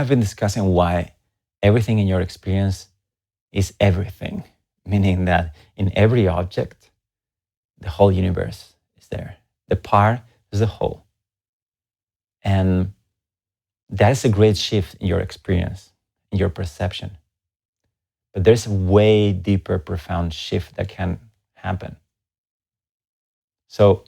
have been discussing why everything in your experience is everything, meaning that in every object, the whole universe is there. The part is the whole. And that is a great shift in your experience, in your perception. But there's a way deeper, profound shift that can happen. So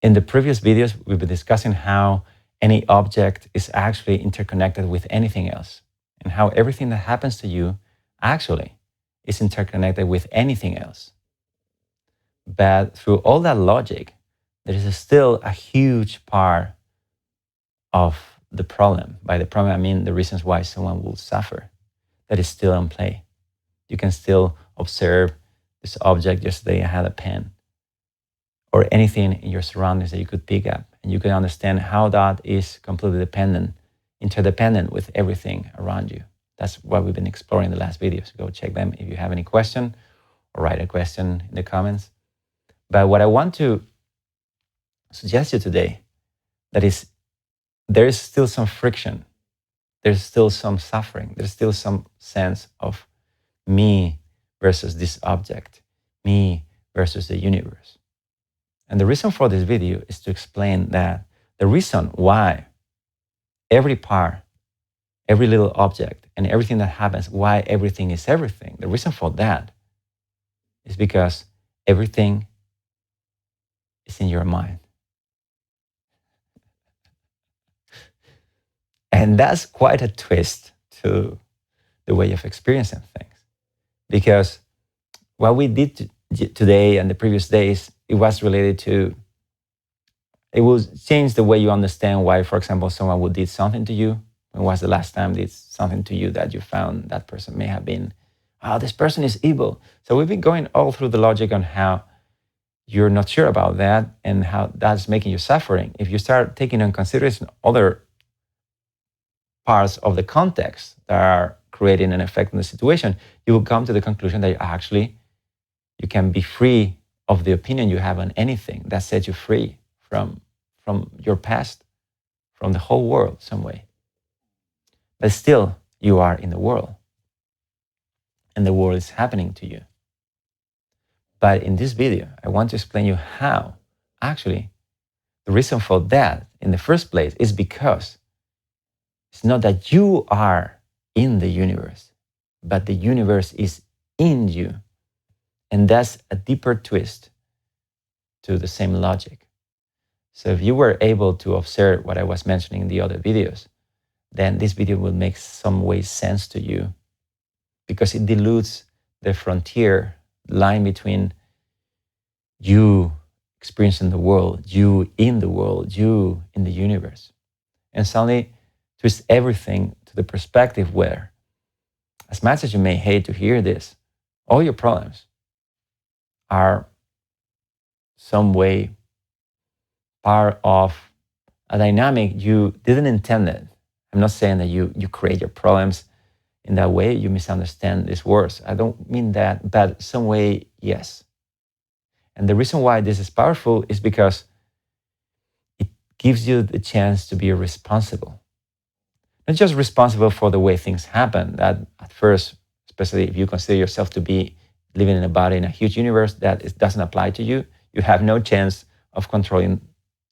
in the previous videos, we've been discussing how any object is actually interconnected with anything else, and how everything that happens to you actually is interconnected with anything else. But through all that logic, there is still a huge part of the problem. By the problem, I mean the reasons why someone will suffer, that is still in play. You can still observe this object. Yesterday I had a pen, or anything in your surroundings that you could pick up, and you can understand how that is completely interdependent with everything around you. That's what we've been exploring in the last videos. Go check them if you have any question, or write a question in the comments. But what I want to suggest you today, that is, there is still some friction. There's still some suffering. There's still some sense of me versus this object, me versus the universe. And the reason for this video is to explain that the reason why every part, every little object, and everything that happens, why everything is everything, the reason for that is because everything is in your mind. And that's quite a twist to the way of experiencing things. Because what we did today and the previous days, it was related to, it will change the way you understand why, for example, someone would did something to you. When was the last time did something to you that you found that person may have been, oh, this person is evil. So we've been going all through the logic on how you're not sure about that and how that's making you suffering. If you start taking into consideration other parts of the context that are creating an effect on the situation, you will come to the conclusion that actually you can be free of the opinion you have on anything. That sets you free from your past, from the whole world some way. But still, you are in the world, and the world is happening to you. But in this video, I want to explain you how actually the reason for that in the first place is because it's not that you are in the universe, but the universe is in you. And that's a deeper twist to the same logic. So if you were able to observe what I was mentioning in the other videos, then this video will make some way sense to you, because it dilutes the frontier line between you experiencing the world, you in the world, you in the universe. And suddenly twist everything to the perspective where, as much as you may hate to hear this, all your problems are some way part of a dynamic you didn't intend it. I'm not saying that you create your problems in that way. You misunderstand these words. I don't mean that, but some way, yes. And the reason why this is powerful is because it gives you the chance to be responsible. Not just responsible for the way things happen, that at first, especially if you consider yourself to be living in a body in a huge universe, that it doesn't apply to you. You have no chance of controlling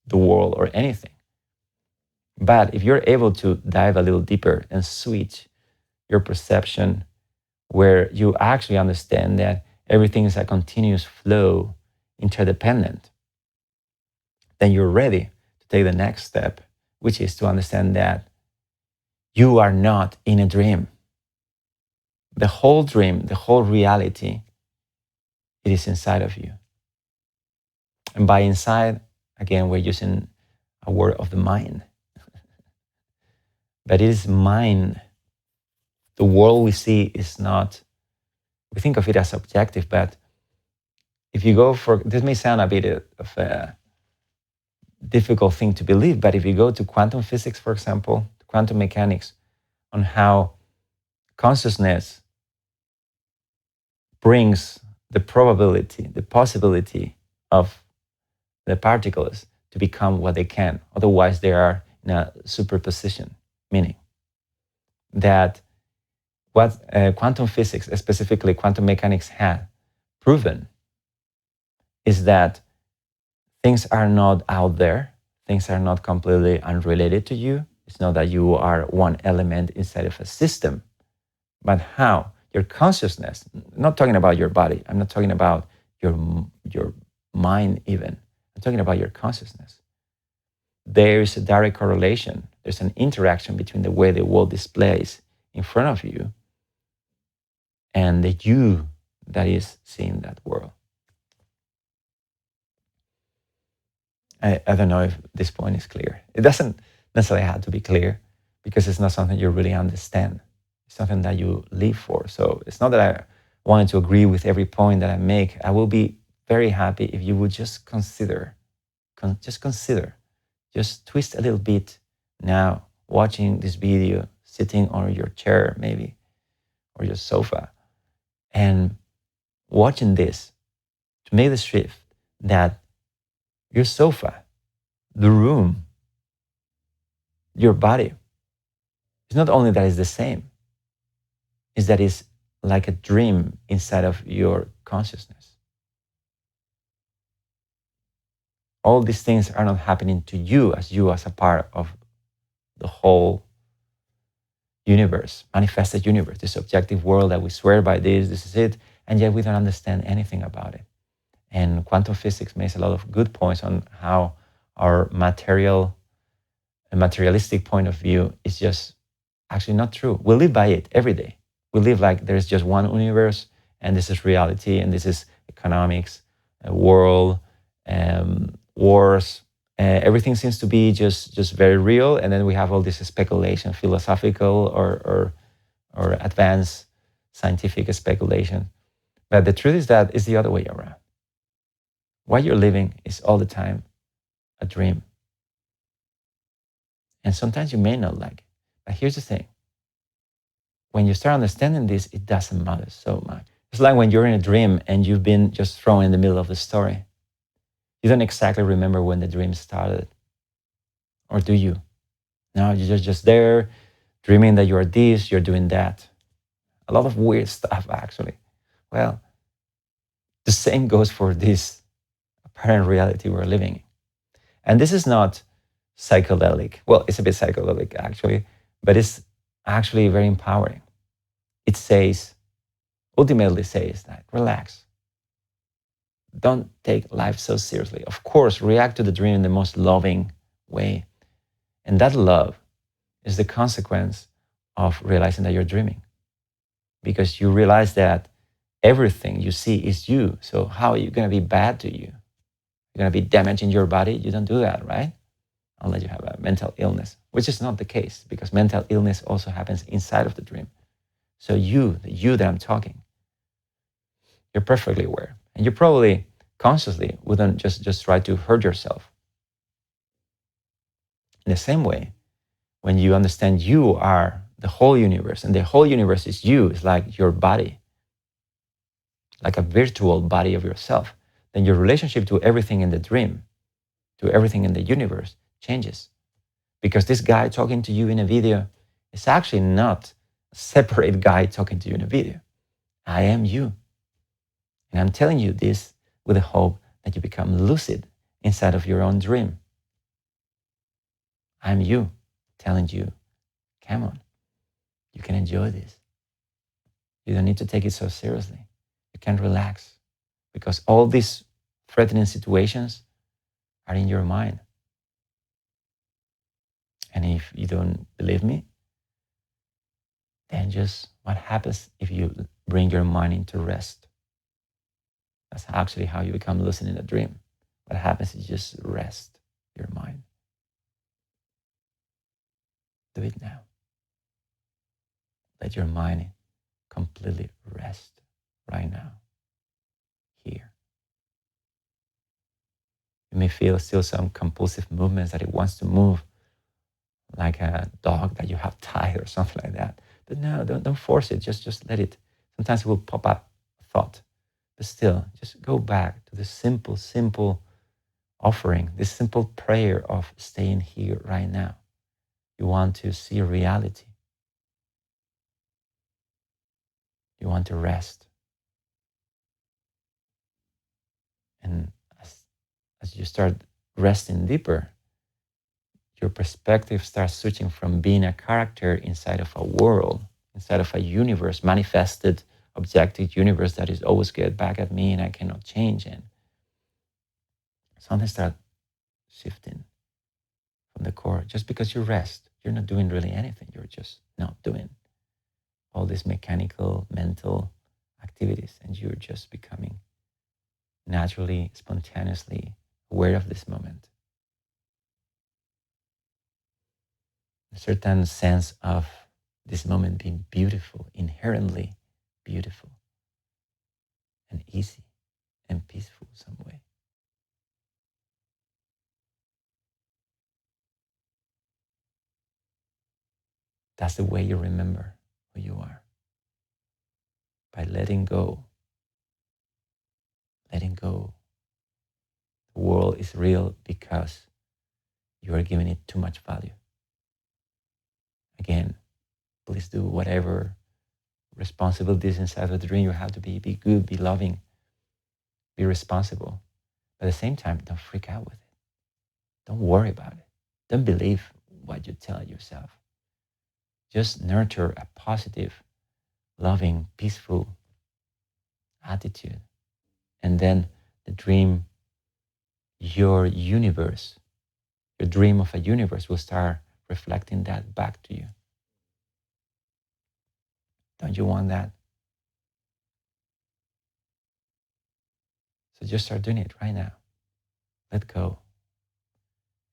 the world or anything. But if you're able to dive a little deeper and switch your perception, where you actually understand that everything is a continuous flow, interdependent, then you're ready to take the next step, which is to understand that you are not in a dream. The whole dream, the whole reality, it is inside of you. And by inside, again, we're using a word of the mind. But it is mind. The world we see is not, we think of it as objective, but if you go for, this may sound a bit of a difficult thing to believe, but if you go to quantum physics, for example, quantum mechanics, on how consciousness brings the probability, the possibility of the particles to become what they can. Otherwise, they are in a superposition, meaning that what quantum physics, specifically quantum mechanics, had proven is that things are not out there, things are not completely unrelated to you. It's not that you are one element inside of a system, but how your consciousness, not talking about your body, I'm not talking about your mind even, I'm talking about your consciousness. There is a direct correlation. There's an interaction between the way the world displays in front of you and the you that is seeing that world. I don't know if this point is clear. It doesn't necessarily have to be clear because it's not something you really understand. It's something that you live for. So it's not that I wanted to agree with every point that I make. I will be very happy if you would just consider, just twist a little bit now, watching this video, sitting on your chair maybe, or your sofa, and watching this to make the shift that your sofa, the room, your body, it's not only that it's the same, it's that it's like a dream inside of your consciousness. All these things are not happening to you as a part of the whole universe, manifested universe, this objective world that we swear by this is it, and yet we don't understand anything about it. And quantum physics makes a lot of good points on how our materialistic point of view is just actually not true. We live by it every day. We live like there's just one universe, and this is reality, and this is economics, world, wars. Everything seems to be just very real, and then we have all this speculation, philosophical or advanced scientific speculation. But the truth is that it's the other way around. What you're living is all the time a dream. And sometimes you may not like it. But here's the thing. When you start understanding this, it doesn't matter so much. It's like when you're in a dream and you've been just thrown in the middle of the story. You don't exactly remember when the dream started. Or do you? No, you're just there, dreaming that you're this, you're doing that. A lot of weird stuff, actually. Well, the same goes for this apparent reality we're living in. And this is not psychedelic. Well, it's a bit psychedelic, actually, but it's actually very empowering. It ultimately says that relax. Don't take life so seriously. Of course, react to the dream in the most loving way. And that love is the consequence of realizing that you're dreaming. Because you realize that everything you see is you. So how are you going to be bad to you? You're going to be damaging your body? You don't do that, right? Unless you have a mental illness, which is not the case because mental illness also happens inside of the dream. So the you that I'm talking, you're perfectly aware. And you probably consciously wouldn't just try to hurt yourself. In the same way, when you understand you are the whole universe and the whole universe is you, it's like your body, like a virtual body of yourself, then your relationship to everything in the dream, to everything in the universe changes. Because this guy talking to you in a video is actually not a separate guy talking to you in a video. I am you. And I'm telling you this with the hope that you become lucid inside of your own dream. I'm you telling you, come on, you can enjoy this. You don't need to take it so seriously. You can relax because all these threatening situations are in your mind. And if you don't believe me, then just what happens if you bring your mind into rest? That's actually how you become lucid in a dream. What happens is just rest your mind. Do it now. Let your mind completely rest right now, here. You may feel still some compulsive movements that it wants to move, like a dog that you have tied or something like that. But no, don't force it. Just let it. Sometimes it will pop up a thought. But still, just go back to the simple offering, this simple prayer of staying here right now. You want to see reality. You want to rest. And as you start resting deeper, your perspective starts switching from being a character inside of a world, inside of a universe, manifested, objective universe that is always get back at me and I cannot change. And something starts shifting from the core. Just because you rest, you're not doing really anything. You're just not doing all these mechanical, mental activities, and you're just becoming naturally, spontaneously aware of this moment. A certain sense of this moment being beautiful, inherently beautiful and easy and peaceful some way. That's the way you remember who you are. By letting go. Letting go. The world is real because you are giving it too much value. Again, please do whatever responsibilities inside of the dream you have to be good, be loving, be responsible. But at the same time, don't freak out with it. Don't worry about it. Don't believe what you tell yourself. Just nurture a positive, loving, peaceful attitude. And then the dream, your universe, your dream of a universe will start reflecting that back to you. Don't you want that? So just start doing it right now. Let go.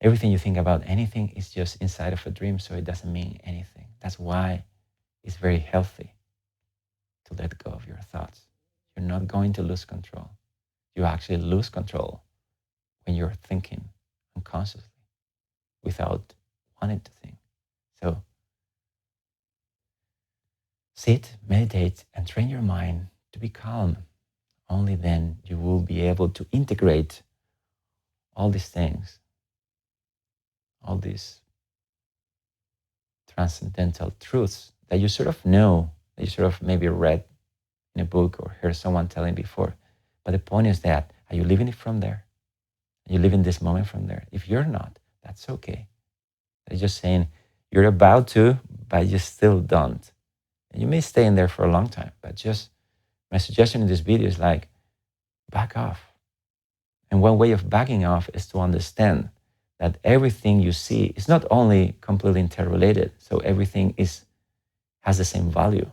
Everything you think about anything is just inside of a dream, so it doesn't mean anything. That's why it's very healthy to let go of your thoughts. You're not going to lose control. You actually lose control when you're thinking unconsciously without wanting to think. So sit, meditate, and train your mind to be calm. Only then you will be able to integrate all these things, all these transcendental truths that you sort of know, that you sort of maybe read in a book or heard someone telling before. But the point is that, are you living it from there? Are you living this moment from there? If you're not, that's okay. It's just saying you're about to, but you still don't. And you may stay in there for a long time, but just my suggestion in this video is like, back off. And one way of backing off is to understand that everything you see is not only completely interrelated, so everything has the same value.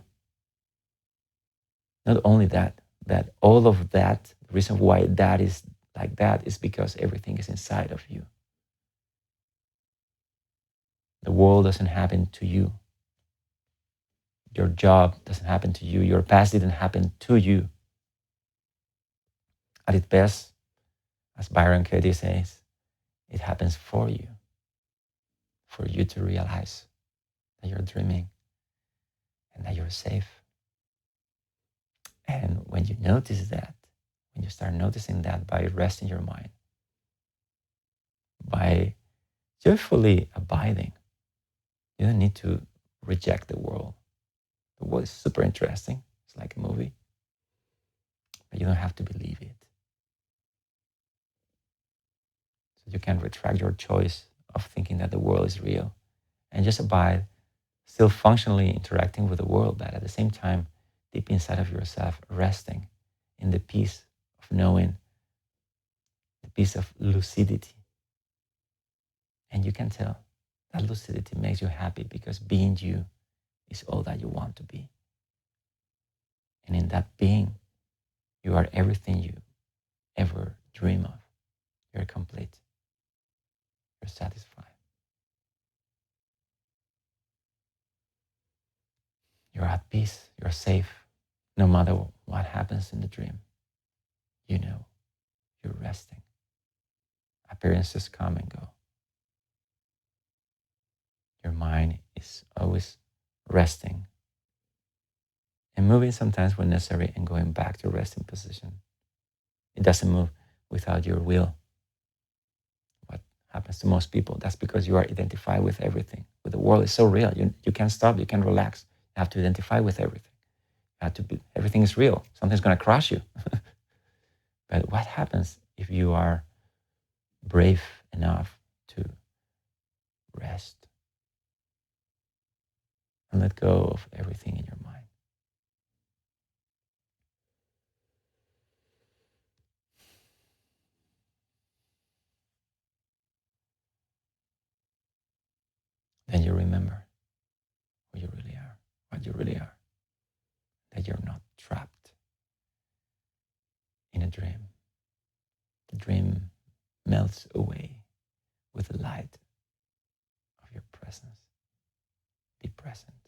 Not only that, that all of that, the reason why that is like that is because everything is inside of you. The world doesn't happen to you. Your job doesn't happen to you. Your past didn't happen to you. At its best, as Byron Katie says, it happens for you to realize that you're dreaming and that you're safe. And when you notice that, when you start noticing that by resting your mind, by joyfully abiding, you don't need to reject the world. The world is super interesting. It's like a movie, but you don't have to believe it. So you can retract your choice of thinking that the world is real and just abide, still functionally interacting with the world, but at the same time, deep inside of yourself, resting in the peace of knowing, the peace of lucidity. And you can tell that lucidity makes you happy because being you is all that you want to be. And in that being, you are everything you ever dream of. You're complete. You're satisfied. You're at peace. You're safe. No matter what happens in the dream, you know you're resting. Appearances come and go. Your mind is always resting and moving sometimes when necessary and going back to resting position. It doesn't move without your will. What happens to most people? That's because you are identified with everything. With the world is so real. You can't stop. You can't relax. You have to identify with everything. Everything is real. Something's going to crush you. But what happens if you are brave enough to rest and let go of everything in your mind? Then you remember who you really are, what you really are, that you're not trapped in a dream. The dream melts away with the light of your presence. Be present.